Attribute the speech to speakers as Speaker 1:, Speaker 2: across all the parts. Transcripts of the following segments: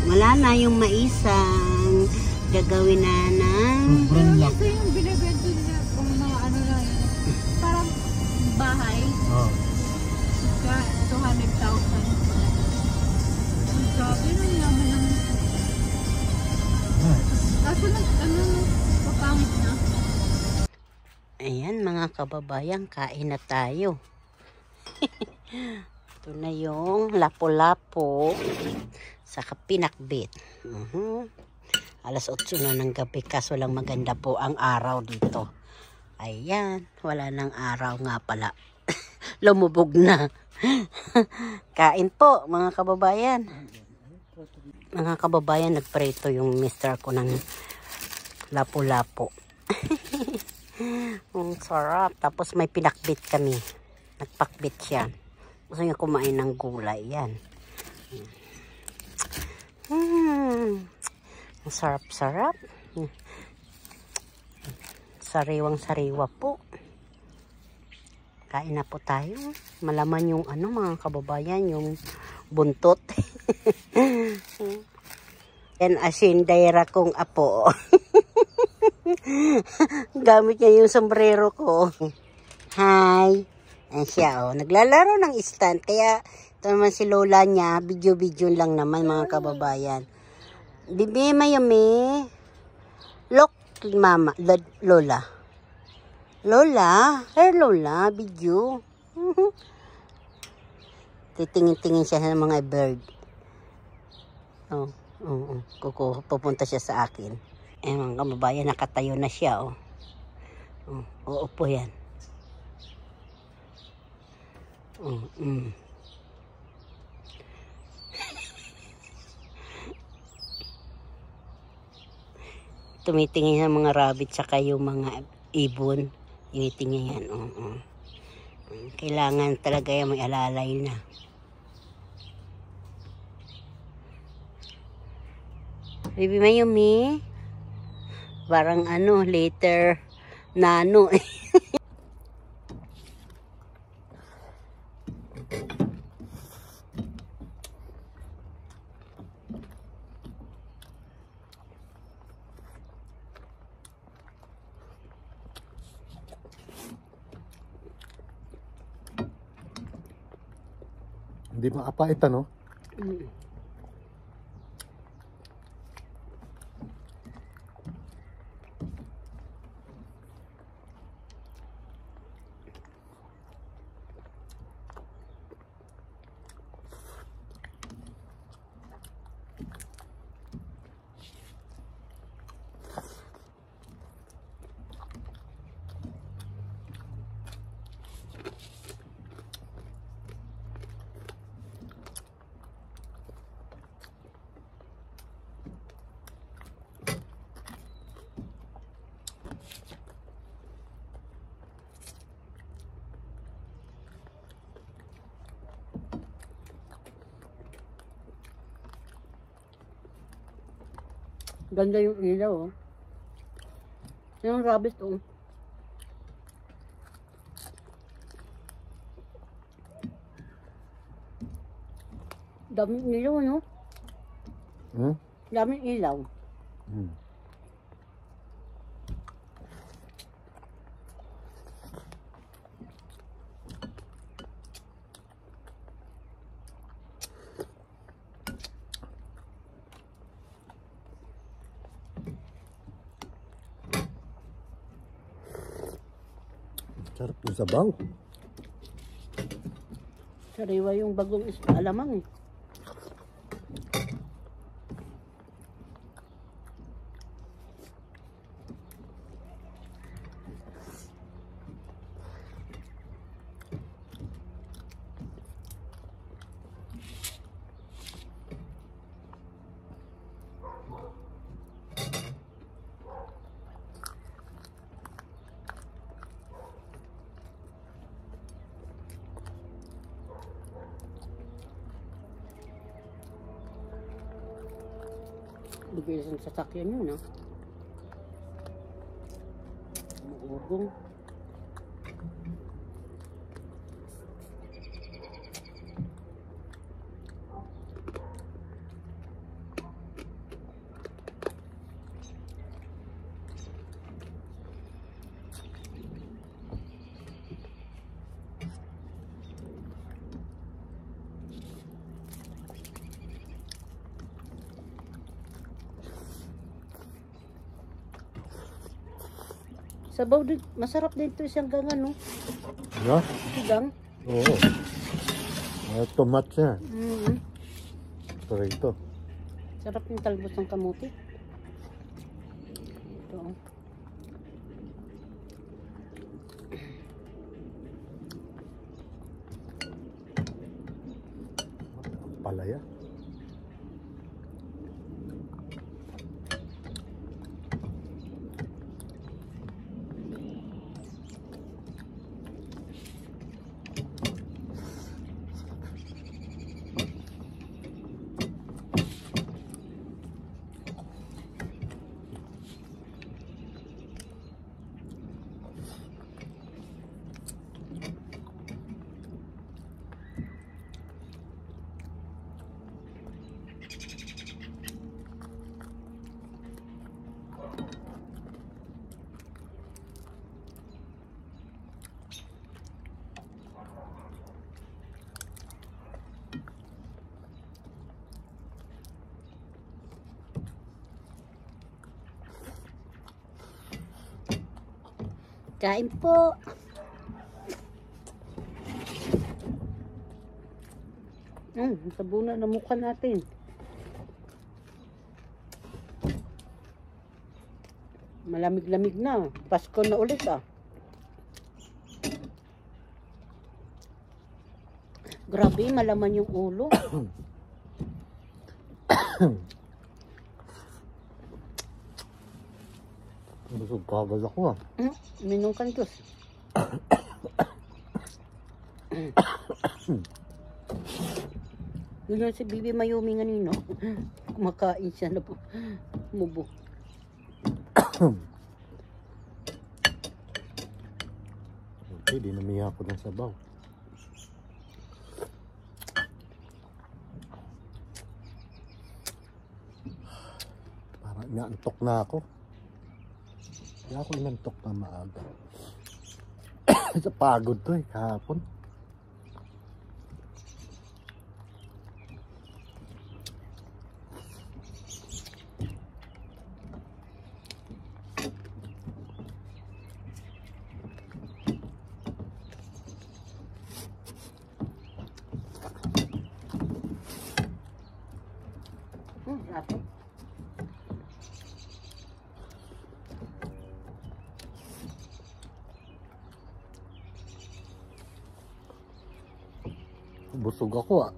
Speaker 1: wala na yung maisang gagawin na ng
Speaker 2: ito yung binibento niya kung mga ano na yun. Parang bahay.
Speaker 3: Oh.
Speaker 2: 200,000. Sabi na naman ng... Kaso papangit na.
Speaker 1: Ayan mga kababayan, kain na tayo. Ito na yung lapo-lapo sa pinakbit. Alas 8 na ng gabi, kaso lang maganda po ang araw dito. Ayan, wala nang araw nga pala. Lumubog na. Kain po mga kababayan. Mga kababayan, nagprito yung mister ko ng lapo-lapo. Ang sarap. Tapos may pinakbit kami. Nagpakbit siya. Gusto niya kumain ng gulay. Yan. Ang sarap-sarap. Sariwang-sariwa po. Kain na po tayo. Malaman yung mga kababayan, yung buntot. Yan asindayra kong apo. Gamit niya yung sombrero ko. Hi. Ayan siya, naglalaro ng stand. Kaya ito naman si lola niya. Video-video lang naman mga kababayan. Bibi mayami. Look, mama. Lola. Lola. Hey lola. Video. Titingin-tingin siya sa mga bird. Pupunta siya sa akin. Mga kababayan, nakatayo na siya. Uupo yan. Tumitingin sa mga rabbit saka yung mga ibon. Tinitingin yan. Kailangan talaga yan, may alalay na. Baby Mayumi. Parang later nano.
Speaker 3: Hindi maapait ano?
Speaker 1: Ganda yung ilaw. Yung rabbit Daming ilaw, no? Daming ilaw.
Speaker 3: Sarap yung sabaw.
Speaker 1: Sariwa yung bagong alamang. Bilis ang sasakyan yun, no? Maugong. Sabaw din, masarap din ito isang gangan, no?
Speaker 3: Yeah?
Speaker 1: Sigang.
Speaker 3: Oo. Tomat siya.
Speaker 1: Mm-hmm.
Speaker 3: Ito.
Speaker 1: Sarap yung talbos ng kamuti. Ito, oh.
Speaker 3: Palaya.
Speaker 1: Kain po. Sabunan na mukha natin. Malamig-lamig na. Pasko na ulit ah. Grabe, malaman yung ulo.
Speaker 3: Busog kagad ako ah.
Speaker 1: Minong kantos. Yun yung si Bibi Mayumi nga nino. Kumakain siya na po. Mubo.
Speaker 3: Okay, dinamihan ko ng sabaw. Parang inaantok na ako. Kaya ako inantok na maaga. Sa pagod to eh, kahapon.
Speaker 1: Ato.
Speaker 3: Busog ako ah.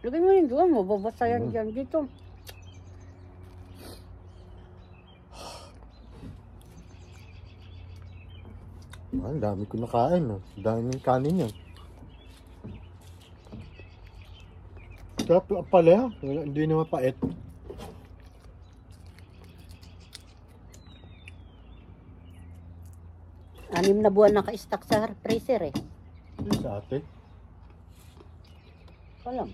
Speaker 1: Lagay mo yung doon mo, babasayan dyan dito.
Speaker 3: Ang dami ko nakain no. Dami ng kanin yan. Sarap lang pala. Hindi na mapait.
Speaker 1: 6 na buwan naka-stack sa freezer eh.
Speaker 3: Yung sa ate.
Speaker 1: Alam.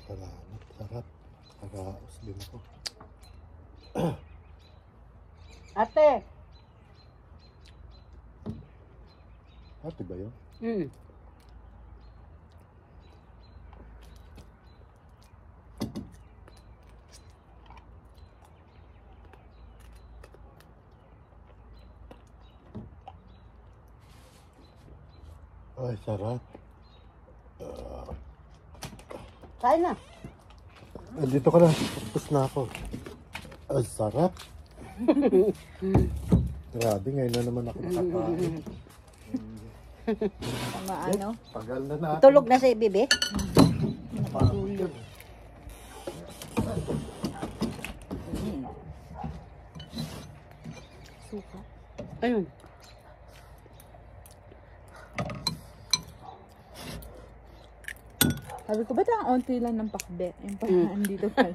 Speaker 3: Salamat. Sarap. Karaos din ako.
Speaker 1: Ate!
Speaker 3: Ate ba yun? Ay, sarap.
Speaker 1: Kain na.
Speaker 3: Dito ka na. Tapos na ako. Ay, sarap. Grabe, ngayon na naman ako nakakain.
Speaker 2: Mga ano?
Speaker 3: Tagal na natin.
Speaker 1: Tulog na si Bibi?
Speaker 2: Nakatulog. Suka.
Speaker 1: Ayun.
Speaker 2: Sabi ko, ba't ang onti lang ng pakbe? Yung pahaan dito pala.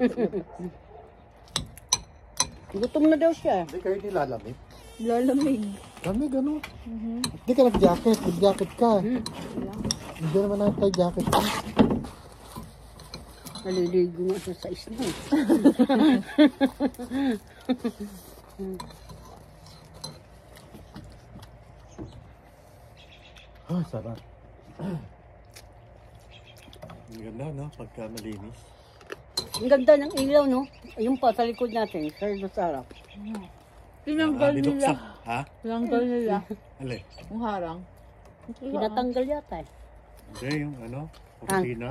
Speaker 1: Gutom na daw siya.
Speaker 3: Hindi kayo nilalamig.
Speaker 2: Lalamig.
Speaker 3: Lamig, ano? Hindi ka nag-jacket. Nag-jacket ka. Hindi naman natin tayo jacket ka.
Speaker 1: Naliligo nga siya sa isna.
Speaker 3: Ah, sarap. Ang ganda, no? Pagka malinis.
Speaker 1: Ang ganda ng ilaw, no? Ayun pa, sa likod natin. Sa harap.
Speaker 2: Tinanggal nila.
Speaker 3: binuksan. Ha?
Speaker 2: Tinanggal nila.
Speaker 3: Alay.
Speaker 2: Yung harang.
Speaker 1: Pinatanggal yata eh.
Speaker 3: Hindi, yung ano, kurtina.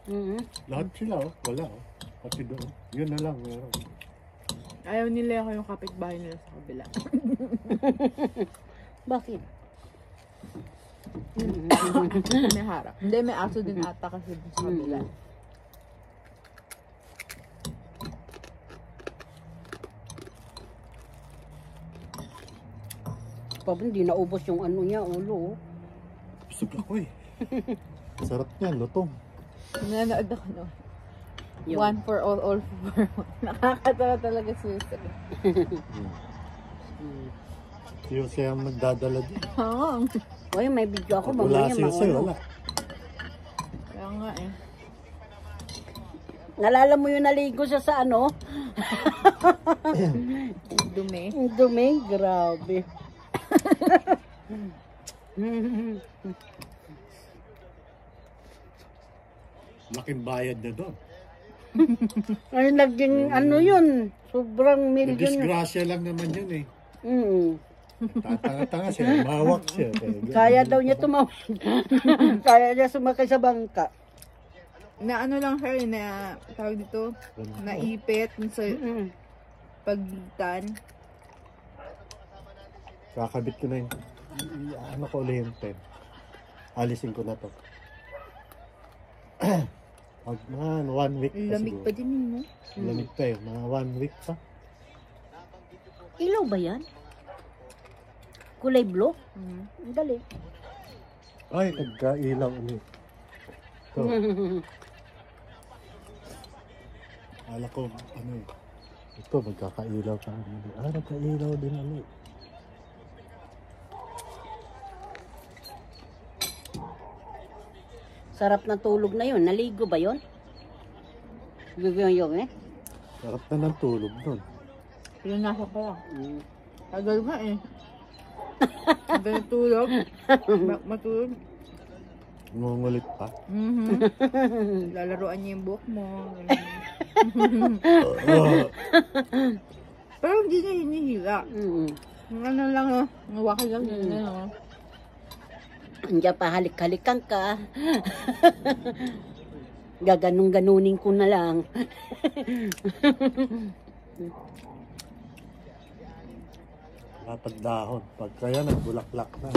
Speaker 1: Mhm.
Speaker 3: Lahat sila, oh. Wala, oh. Pati doon. Yun na lang, meron.
Speaker 2: Ayaw nila ako yung kapitbahay nila sa kabila.
Speaker 1: Bakit?
Speaker 2: May harap. Hindi, may aso din ata kasi dun sa kabila.
Speaker 1: Pa, hindi naubos yung ano niya, ulo. Oh.
Speaker 3: Busog ako eh. Sarap niyan, lutong.
Speaker 2: Nanonood ako no.
Speaker 1: Yung-
Speaker 2: One for all for one. Nakakatawa talaga siya.
Speaker 3: Yung siya ang magdadala din.
Speaker 2: Oo.
Speaker 1: Uy, may video ako.
Speaker 3: Wala
Speaker 1: Mamaya
Speaker 3: siya sa'yo, wala.
Speaker 2: Kaya nga eh.
Speaker 1: Nalala mo yung naligo siya sa ano?
Speaker 2: Dumi.
Speaker 1: Ang dumi, grabe.
Speaker 3: Laking bayad na doon.
Speaker 1: Ay, naging ano yun. Sobrang million.
Speaker 3: Disgrasya lang naman yun eh.
Speaker 1: Mm.
Speaker 3: Tatanga-tanga siya, mawak siya.
Speaker 1: Kaya daw niya tumawid. Kaya niya sumakay sa bangka.
Speaker 2: Na ano lang siya na tawag dito, naipit dun sa
Speaker 1: Mm.
Speaker 2: pagitan.
Speaker 3: Kakabit ko na yun. Ano ko ulit yung pen. Alisin ko na to. Pag mga 1 week pa
Speaker 2: Lamig
Speaker 3: siguro.
Speaker 2: pa din yun, no?
Speaker 3: Lamig pa eh. Mga 1 week pa.
Speaker 1: Ilaw ba yan? Kulay blue?
Speaker 2: Mhm.
Speaker 1: Ang dali.
Speaker 3: Ay, nagkailaw ulit. Ito. Ala ko, ano eh. Ito, magkakailaw pa. Nagkailaw din ulit.
Speaker 1: Sarap na tulog na yun. Naligo ba yun? Yung eh.
Speaker 3: Sarap na ng tulog doon.
Speaker 2: Pinanasa ko lang.
Speaker 1: Mm.
Speaker 2: Tagal nga eh. Tagal tulog. Matulog.
Speaker 3: Ngungulit pa.
Speaker 2: Lalaroan niya yung buhok mo.
Speaker 3: Oh,
Speaker 2: Pero hindi niya hinihila.
Speaker 1: Mm.
Speaker 2: Yung ano lang, oh. Nawakal lang yun. Ano.
Speaker 1: Andiyan pa halik-halikan ka. Gaganong-ganunin ko na lang.
Speaker 3: dapat dahon. Pag kaya nagbulaklak na.